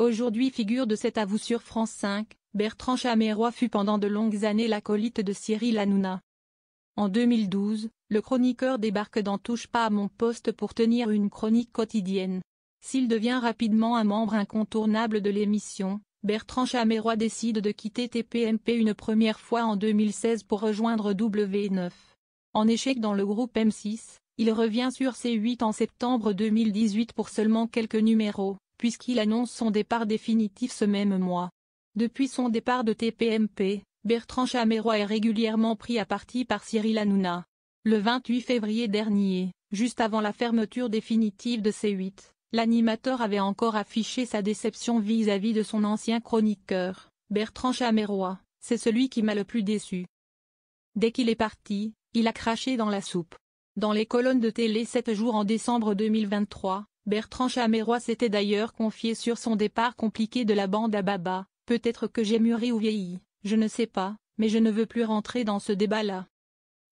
aujourd'hui figure de cet avou sur France 5, Bertrand Chameroy fut pendant de longues années l'acolyte de Cyril Hanouna. En 2012, le chroniqueur débarque dans Touche pas à mon poste pour tenir une chronique quotidienne. S'il devient rapidement un membre incontournable de l'émission, Bertrand Chameroy décide de quitter TPMP une première fois en 2016 pour rejoindre W9. En échec dans le groupe M6, il revient sur C8 en septembre 2018 pour seulement quelques numéros, puisqu'il annonce son départ définitif ce même mois. Depuis son départ de TPMP, Bertrand Chameroy est régulièrement pris à partie par Cyril Hanouna. Le 28 février dernier, juste avant la fermeture définitive de C8, l'animateur avait encore affiché sa déception vis-à-vis de son ancien chroniqueur, Bertrand Chameroy. C'est celui qui m'a le plus déçu. Dès qu'il est parti, il a craché dans la soupe. Dans les colonnes de télé 7 jours en décembre 2023, Bertrand Chameroy s'était d'ailleurs confié sur son départ compliqué de la bande à Baba. Peut-être que j'ai mûri ou vieilli, je ne sais pas, mais je ne veux plus rentrer dans ce débat-là.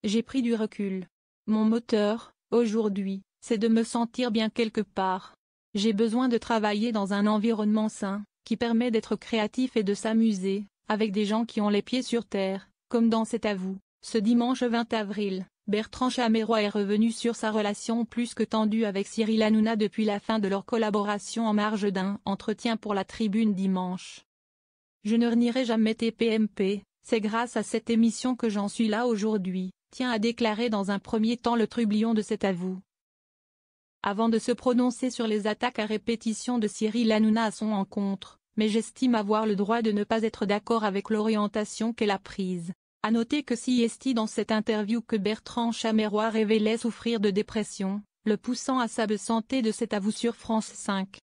J'ai pris du recul. Mon moteur, aujourd'hui, c'est de me sentir bien quelque part. J'ai besoin de travailler dans un environnement sain, qui permet d'être créatif et de s'amuser, avec des gens qui ont les pieds sur terre, comme dans cet avou. Ce dimanche 20 avril, Bertrand Chameroy est revenu sur sa relation plus que tendue avec Cyril Hanouna depuis la fin de leur collaboration en marge d'un entretien pour la Tribune dimanche. Je ne renierai jamais TPMP, c'est grâce à cette émission que j'en suis là aujourd'hui, tient à déclarer dans un premier temps le trublion de cet avou. Avant de se prononcer sur les attaques à répétition de Cyril Hanouna à son encontre, mais j'estime avoir le droit de ne pas être d'accord avec l'orientation qu'elle a prise. À noter que est dans cette interview que Bertrand Chameroy révélait souffrir de dépression, le poussant à sa santé de cet avou sur France 5.